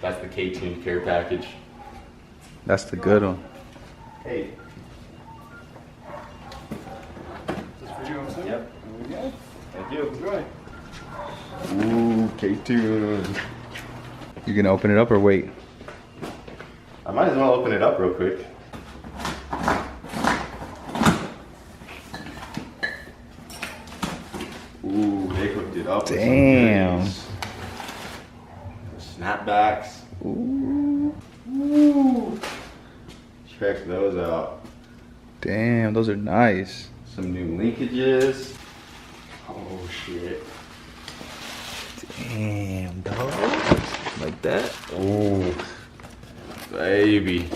That's the K-tuned care package. That's the good one. Hey. Just for you, I'm saying? Yep. There we go. Thank you. Enjoy. Ooh, K-tuned. You gonna open it up or wait? I might as well open it up real quick. Ooh, they hooked it up. Damn. With some snapbacks. Ooh. Ooh. Check those out. Damn, those are nice. Some new linkages. Oh shit. Damn, dog. Like that? Ooh. Baby.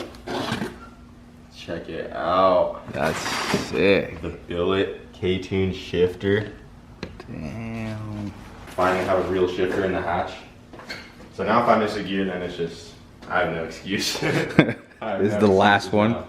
Check it out. That's sick. The Billet K-tuned shifter. Damn. Finally have a real shifter in the hatch. So now if I miss a gear, then it's just, I have no excuse. This is the last one.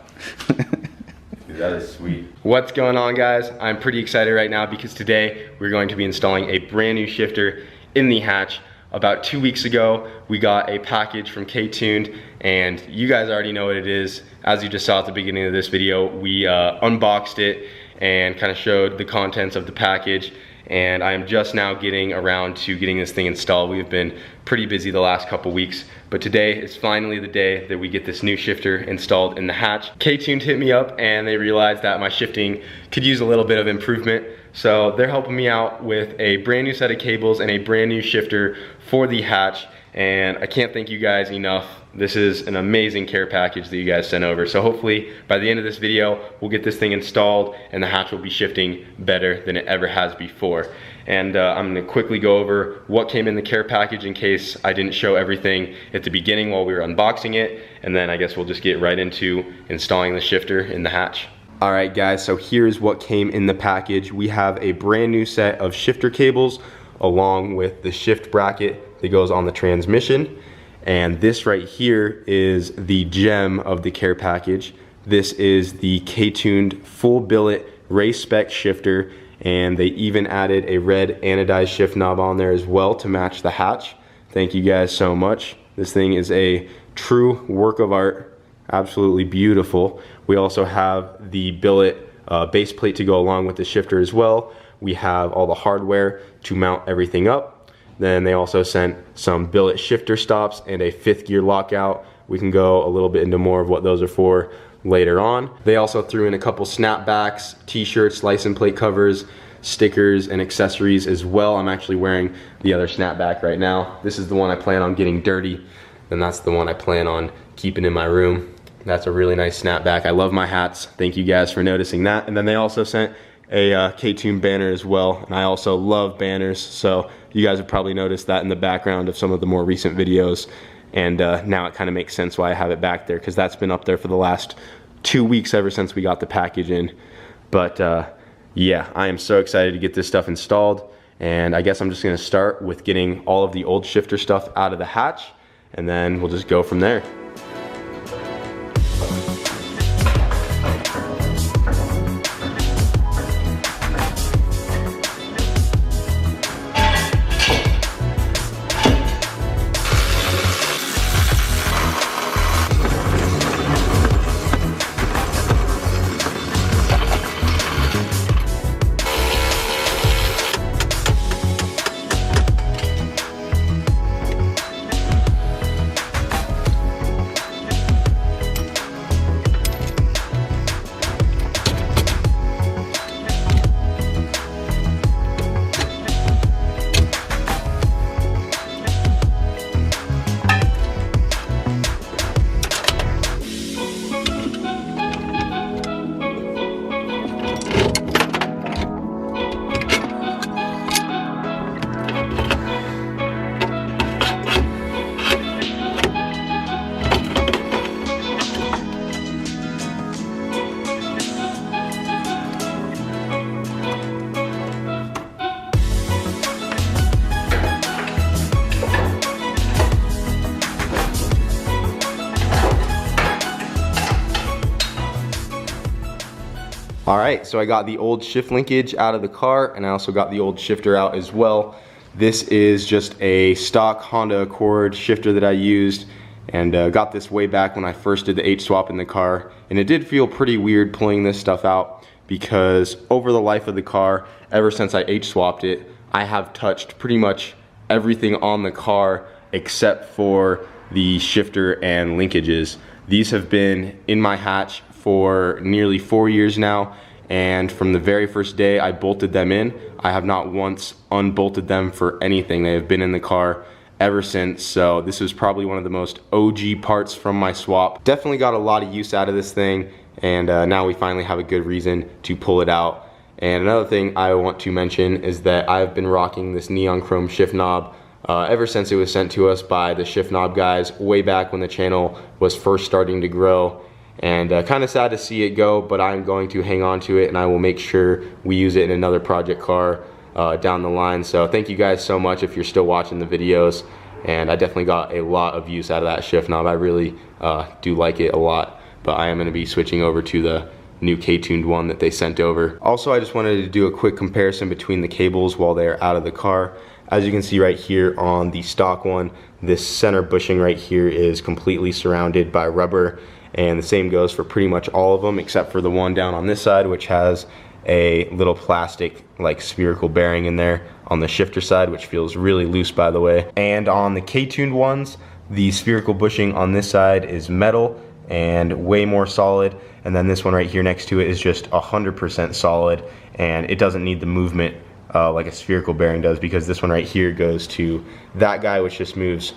Dude, that is sweet. What's going on, guys? I'm pretty excited right now because today we're going to be installing a brand new shifter in the hatch. About 2 weeks ago, we got a package from K-Tuned, and you guys already know what it is. As you just saw at the beginning of this video, we unboxed it and kind of showed the contents of the package. And I am just now getting around to getting this thing installed. We've been pretty busy the last couple weeks, but today is finally the day that we get this new shifter installed in the hatch. K-Tuned hit me up and they realized that my shifting could use a little bit of improvement. So they're helping me out with a brand new set of cables and a brand new shifter for the hatch. And I can't thank you guys enough. This is an amazing care package that you guys sent over. So hopefully by the end of this video, we'll get this thing installed and the hatch will be shifting better than it ever has before. And I'm gonna quickly go over what came in the care package in case I didn't show everything at the beginning while we were unboxing it. And then I guess we'll just get right into installing the shifter in the hatch. All right guys, so here's what came in the package. We have a brand new set of shifter cables along with the shift bracket that goes on the transmission. And this right here is the gem of the care package. This is the K-Tuned full billet race spec shifter, and they even added a red anodized shift knob on there as well to match the hatch. Thank you guys so much. This thing is a true work of art, absolutely beautiful. We also have the billet base plate to go along with the shifter as well. We have all the hardware to mount everything up. Then they also sent some billet shifter stops and a 5th gear lockout. We can go a little bit into more of what those are for later on. They also threw in a couple snapbacks, t-shirts, license plate covers, stickers, and accessories as well. I'm actually wearing the other snapback right now. This is the one I plan on getting dirty, and that's the one I plan on keeping in my room. That's a really nice snapback. I love my hats. Thank you guys for noticing that. And then they also sent a K-Tuned banner as well, and I also love banners, so you guys have probably noticed that in the background of some of the more recent videos, and now it kind of makes sense why I have it back there, because that's been up there for the last 2 weeks ever since we got the package in. But yeah, I am so excited to get this stuff installed, and I guess I'm just going to start with getting all of the old shifter stuff out of the hatch, and then we'll just go from there. All right, so I got the old shift linkage out of the car, and I also got the old shifter out as well. This is just a stock Honda Accord shifter that I used, and got this way back when I first did the H swap in the car. And it did feel pretty weird pulling this stuff out, because over the life of the car, ever since I H swapped it, I have touched pretty much everything on the car except for the shifter and linkages. These have been in my hatch for nearly 4 years now, and from the very first day I bolted them in, I have not once unbolted them for anything. They have been in the car ever since, so this was probably one of the most OG parts from my swap. Definitely got a lot of use out of this thing, and now we finally have a good reason to pull it out. And another thing I want to mention is that I've been rocking this neon chrome shift knob ever since it was sent to us by the shift knob guys way back when the channel was first starting to grow. And kind of sad to see it go, but I'm going to hang on to it, and I will make sure we use it in another project car down the line. So thank you guys so much if you're still watching the videos, and I definitely got a lot of use out of that shift knob. I really do like it a lot, but I am going to be switching over to the new K-tuned one that they sent over. Also, I just wanted to do a quick comparison between the cables while they're out of the car. As you can see right here on the stock one, this center bushing right here is completely surrounded by rubber, and the same goes for pretty much all of them except for the one down on this side, which has a little plastic like spherical bearing in there on the shifter side, which feels really loose, by the way. And on the K-tuned ones, the spherical bushing on this side is metal and way more solid, and then this one right here next to it is just 100% solid, and it doesn't need the movement like a spherical bearing does, because this one right here goes to that guy, which just moves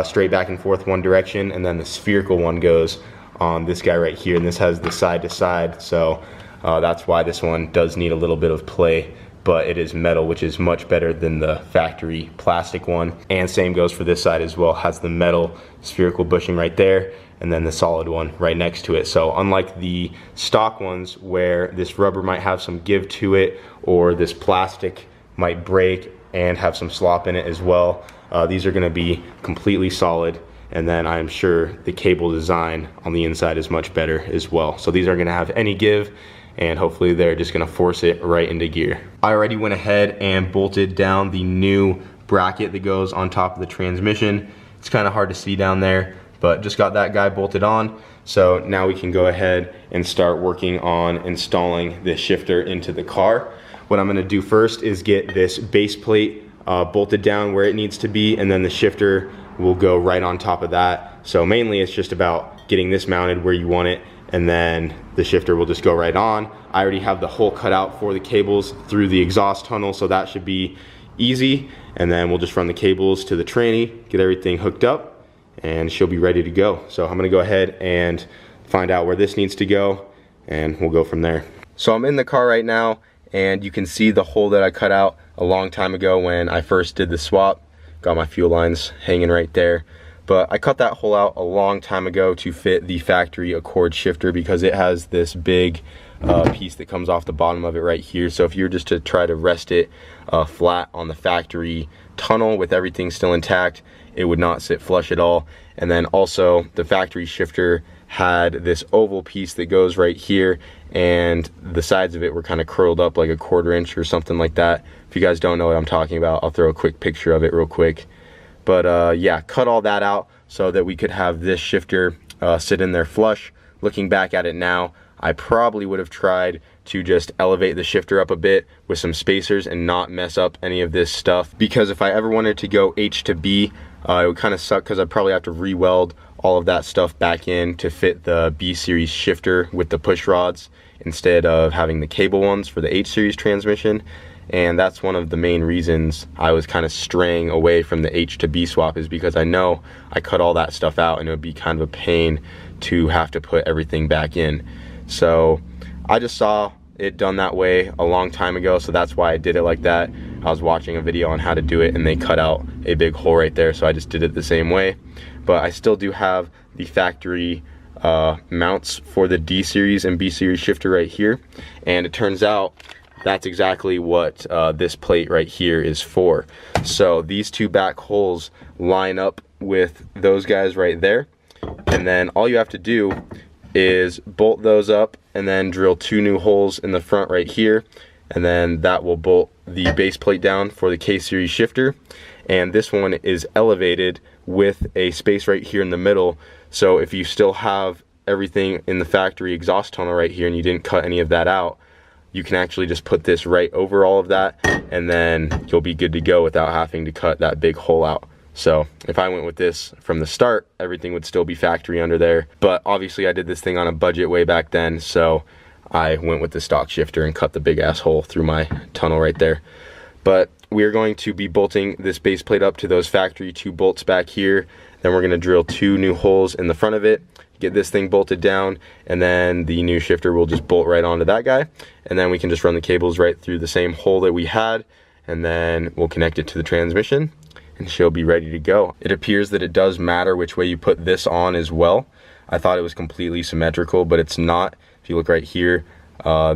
straight back and forth one direction, and then the spherical one goes on this guy right here, and this has the side to side, so that's why this one does need a little bit of play, but it is metal, which is much better than the factory plastic one. And same goes for this side as well, has the metal spherical bushing right there, and then the solid one right next to it. So unlike the stock ones where this rubber might have some give to it, or this plastic might break and have some slop in it as well, these are gonna be completely solid. And then I'm sure the cable design on the inside is much better as well. So these aren't gonna have any give, and hopefully they're just gonna force it right into gear. I already went ahead and bolted down the new bracket that goes on top of the transmission. It's kind of hard to see down there, but just got that guy bolted on. So now we can go ahead and start working on installing this shifter into the car. What I'm gonna do first is get this base plate bolted down where it needs to be, and then the shifter will go right on top of that. So mainly it's just about getting this mounted where you want it, and then the shifter will just go right on. I already have the hole cut out for the cables through the exhaust tunnel, so that should be easy. And then we'll just run the cables to the tranny, get everything hooked up, and she'll be ready to go. So I'm gonna go ahead and find out where this needs to go, and we'll go from there. So I'm in the car right now, and you can see the hole that I cut out a long time ago when I first did the swap. Got my fuel lines hanging right there. But I cut that hole out a long time ago to fit the factory Accord shifter, because it has this big piece that comes off the bottom of it right here. So if you were just to try to rest it flat on the factory tunnel with everything still intact, it would not sit flush at all. And then also the factory shifter had this oval piece that goes right here, and the sides of it were kind of curled up like a 1/4 inch or something like that. If you guys don't know what I'm talking about, I'll throw a quick picture of it real quick. But yeah, cut all that out so that we could have this shifter sit in there flush. Looking back at it now, I probably would have tried to just elevate the shifter up a bit with some spacers and not mess up any of this stuff, because if I ever wanted to go H to B, it would kind of suck, because I'd probably have to re-weld all of that stuff back in to fit the B series shifter with the push rods instead of having the cable ones for the H series transmission. And that's one of the main reasons I was kind of straying away from the H to B swap, is because I know I cut all that stuff out and it would be kind of a pain to have to put everything back in. So I just saw it done that way a long time ago, so that's why I did it like that. I was watching a video on how to do it, and they cut out a big hole right there, so I just did it the same way. But I still do have the factory mounts for the D series and B series shifter right here, and it turns out that's exactly what this plate right here is for. So these two back holes line up with those guys right there, and then all you have to do is bolt those up and then drill 2 new holes in the front right here, and then that will bolt the base plate down for the K-series shifter. And this one is elevated with a space right here in the middle, so if you still have everything in the factory exhaust tunnel right here and you didn't cut any of that out, you can actually just put this right over all of that, and then you'll be good to go without having to cut that big hole out. So if I went with this from the start, everything would still be factory under there, but obviously I did this thing on a budget way back then, so I went with the stock shifter and cut the big ass hole through my tunnel right there. But we're going to be bolting this base plate up to those factory 2 bolts back here. Then we're going to drill 2 new holes in the front of it, get this thing bolted down, and then the new shifter will just bolt right onto that guy, and then we can just run the cables right through the same hole that we had, and then we'll connect it to the transmission and she'll be ready to go. It appears that it does matter which way you put this on as well. I thought it was completely symmetrical, but it's not. If you look right here,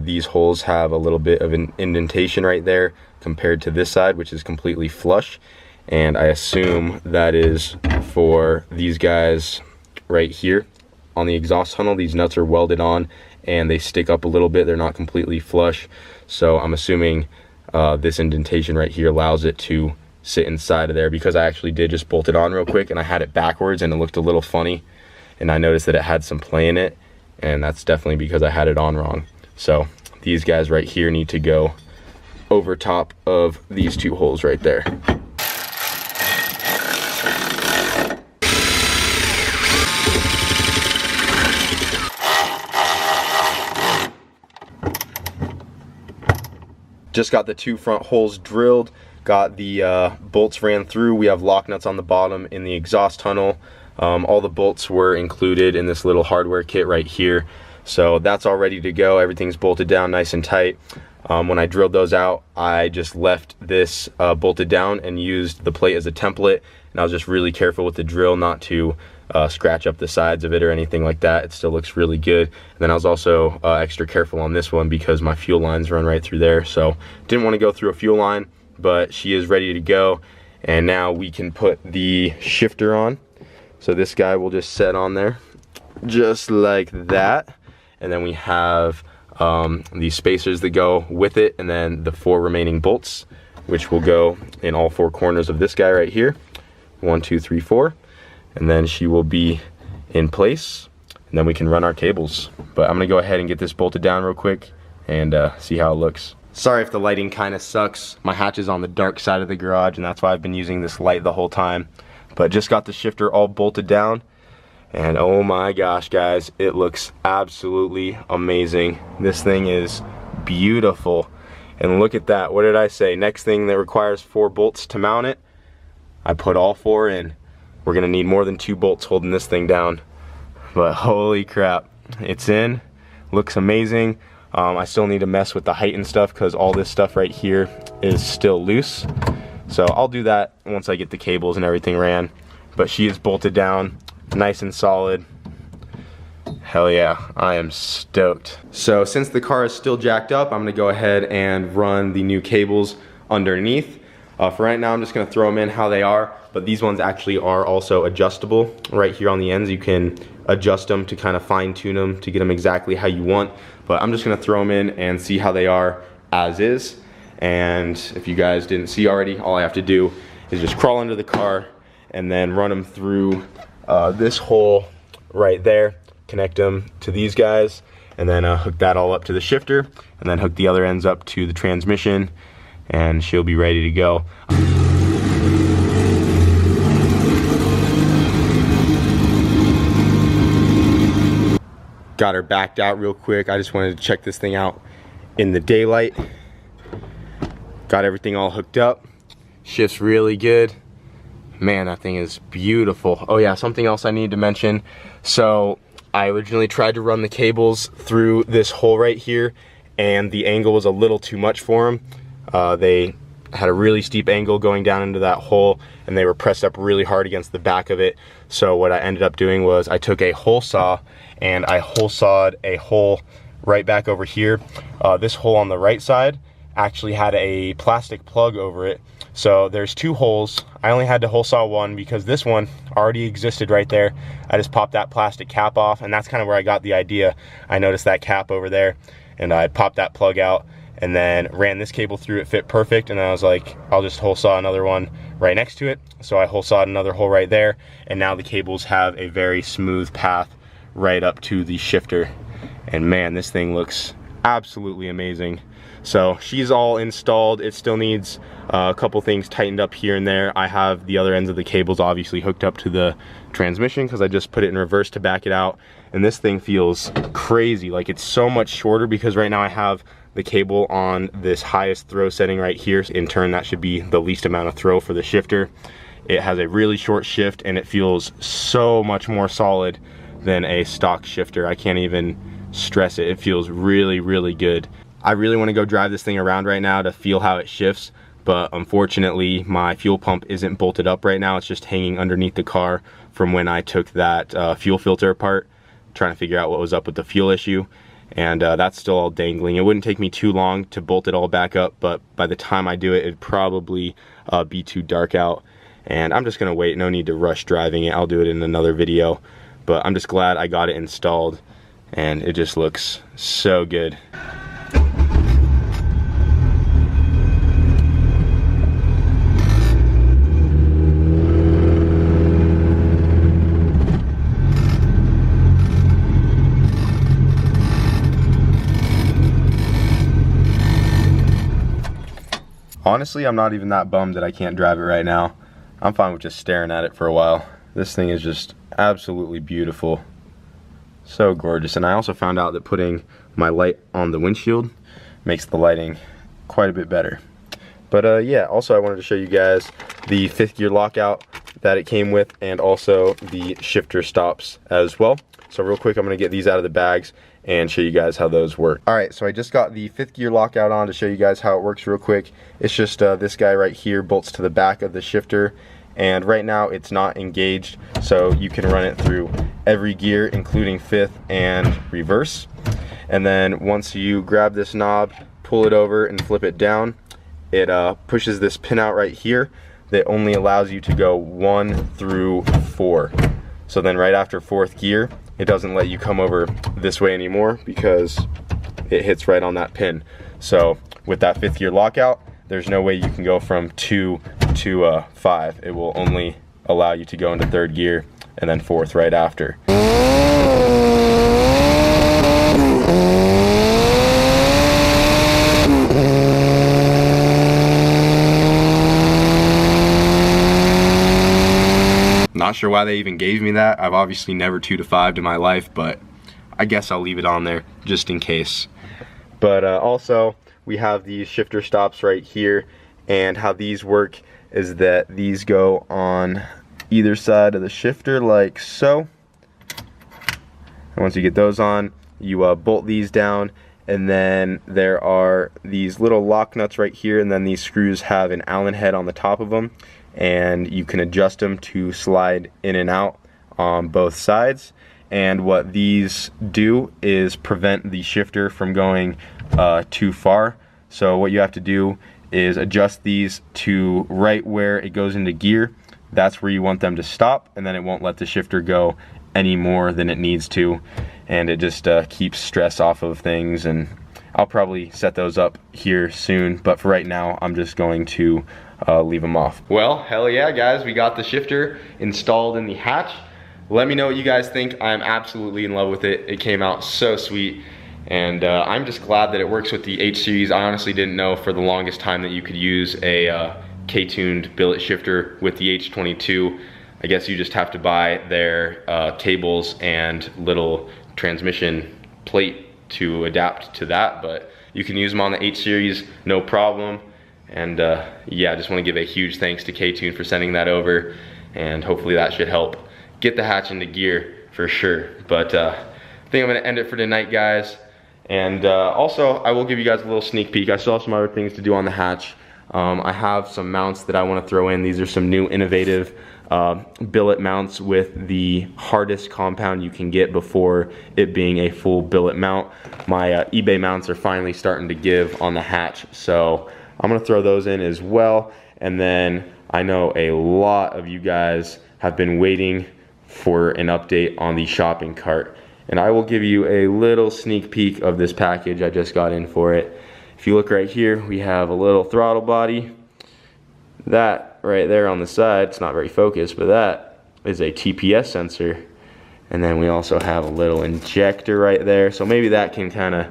these holes have a little bit of an indentation right there compared to this side, which is completely flush, and I assume that is for these guys right here on the exhaust tunnel. These nuts are welded on and they stick up a little bit, they're not completely flush, so I'm assuming this indentation right here allows it to sit inside of there, because I actually did just bolt it on real quick and I had it backwards and it looked a little funny, and I noticed that it had some play in it, and that's definitely because I had it on wrong. So these guys right here need to go over top of these 2 holes right there. Just got the 2 front holes drilled, got the bolts ran through. We have lock nuts on the bottom in the exhaust tunnel. All the bolts were included in this little hardware kit right here, so that's all ready to go. Everything's bolted down nice and tight. When I drilled those out, I just left this bolted down and used the plate as a template, and I was just really careful with the drill not to scratch up the sides of it or anything like that. It still looks really good. And then I was also extra careful on this one because my fuel lines run right through there, so didn't want to go through a fuel line, but she is ready to go. And now we can put the shifter on. So this guy will just set on there just like that, and then we have these spacers that go with it, and then the 4 remaining bolts, which will go in all 4 corners of this guy right here. 1, 2, 3, 4, and then she will be in place, and then we can run our cables. But I'm gonna go ahead and get this bolted down real quick and see how it looks. Sorry if the lighting kind of sucks. My hatch is on the dark side of the garage, and that's why I've been using this light the whole time. But just got the shifter all bolted down, and oh my gosh guys, it looks absolutely amazing. This thing is beautiful, and look at that. What did I say? Next thing that requires 4 bolts to mount it, I put all 4 in. We're gonna need more than 2 bolts holding this thing down, but holy crap, it's in. Looks amazing. I still need to mess with the height and stuff because all this stuff right here is still loose, so I'll do that once I get the cables and everything ran. But she is bolted down nice and solid. Hell yeah, I am stoked. So since the car is still jacked up, I'm gonna go ahead and run the new cables underneath. For right now, I'm just gonna throw them in how they are, but these ones actually are also adjustable. Right here on the ends, you can adjust them to kind of fine tune them to get them exactly how you want. But I'm just gonna throw them in and see how they are as is. And if you guys didn't see already, all I have to do is just crawl under the car and then run them through this hole right there, connect them to these guys, and then hook that all up to the shifter, and then hook the other ends up to the transmission, and she'll be ready to go. Got her backed out real quick. I just wanted to check this thing out in the daylight. Got everything all hooked up. Shifts really good. Man, that thing is beautiful. Oh yeah, something else I need to mention. So I originally tried to run the cables through this hole right here, and the angle was a little too much for them. They had a really steep angle going down into that hole, and they were pressed up really hard against the back of it. So what I ended up doing was I took a hole saw and I hole sawed a hole right back over here. This hole on the right side actually had a plastic plug over it. So there's 2 holes. I only had to hole saw one because this one already existed right there. I just popped that plastic cap off, and that's kind of where I got the idea. I noticed that cap over there, and I popped that plug out, and then ran this cable through. It fit perfect, and then I was like, I'll just hole saw another one right next to it. So I hole sawed another hole right there, and now the cables have a very smooth path right up to the shifter. And man, this thing looks absolutely amazing. So she's all installed. It still needs a couple things tightened up here and there. I have the other ends of the cables obviously hooked up to the transmission because I just put it in reverse to back it out. And this thing feels crazy. Like, it's so much shorter because right now I have the cable on this highest throw setting right here. In turn, that should be the least amount of throw for the shifter. It has a really short shift and it feels so much more solid than a stock shifter. I can't even stress it. It feels really, really good. I really want to go drive this thing around right now to feel how it shifts, but unfortunately my fuel pump isn't bolted up right now. It's just hanging underneath the car from when I took that fuel filter apart, trying to figure out what was up with the fuel issue, and that's still all dangling. It wouldn't take me too long to bolt it all back up, but by the time I do it, it'd probably be too dark out, and I'm just gonna wait. No need to rush driving it. I'll do it in another video, but I'm just glad I got it installed, and it just looks so good. Honestly, I'm not even that bummed that I can't drive it right now. I'm fine with just staring at it for a while. This thing is just absolutely beautiful. So gorgeous. And I also found out that putting my light on the windshield makes the lighting quite a bit better. But yeah, also I wanted to show you guys the 5th gear lockout that it came with, and also the shifter stops as well. So real quick, I'm gonna get these out of the bags and show you guys how those work. All right, so I just got the 5th gear lockout on to show you guys how it works real quick. It's just this guy right here bolts to the back of the shifter, and right now it's not engaged, so you can run it through every gear, including 5th and reverse. And then once you grab this knob, pull it over and flip it down, it pushes this pin out right here that only allows you to go 1 through 4. So then right after 4th gear, it doesn't let you come over this way anymore because it hits right on that pin. So with that 5th gear lockout, there's no way you can go from 2 to 5. It will only allow you to go into 3rd gear and then 4th right after. Not sure why they even gave me that. I've obviously never 2 to 5 in my life, but I guess I'll leave it on there just in case. But also, we have these shifter stops right here, and how these work is that these go on either side of the shifter like so. And once you get those on, you bolt these down, and then there are these little lock nuts right here, and then these screws have an Allen head on the top of them, and you can adjust them to slide in and out on both sides. And what these do is prevent the shifter from going too far. So what you have to do is adjust these to right where it goes into gear. That's where you want them to stop, and then it won't let the shifter go any more than it needs to, and it just keeps stress off of things. And I'll probably set those up here soon, but for right now I'm just going to leave them off. Well, hell yeah guys, we got the shifter installed in the hatch. Let me know what you guys think. I'm absolutely in love with it. It came out so sweet, and I'm just glad that it works with the H series. I honestly didn't know for the longest time that you could use a K-tuned billet shifter with the H22. I guess you just have to buy their cables and little transmission plate to adapt to that, but you can use them on the H series, no problem. And yeah, I just want to give a huge thanks to K-Tune for sending that over, and hopefully that should help get the hatch into gear for sure. But I think I'm going to end it for tonight, guys. And also, I will give you guys a little sneak peek. I still have some other things to do on the hatch. I have some mounts that I want to throw in. These are some new innovative billet mounts with the hardest compound you can get before it being a full billet mount. My eBay mounts are finally starting to give on the hatch, so I'm gonna throw those in as well. And then I know a lot of you guys have been waiting for an update on the shopping cart, and I will give you a little sneak peek of this package I just got in for it. if you look right here, we have a little throttle body. That right there on the side, it's not very focused, but that is a TPS sensor. And then we also have a little injector right there. So maybe that can kind of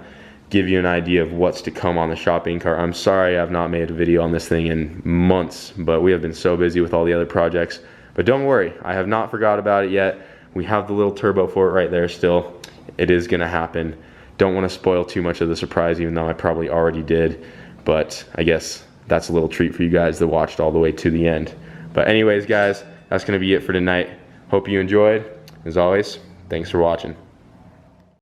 give you an idea of what's to come on the shopping cart. I'm sorry I've not made a video on this thing in months, but we have been so busy with all the other projects. But don't worry, I have not forgot about it yet. We have the little turbo for it right there still. It is gonna happen. Don't wanna spoil too much of the surprise, even though I probably already did. But I guess that's a little treat for you guys that watched all the way to the end. But anyways, guys, that's gonna be it for tonight. Hope you enjoyed. As always, thanks for watching.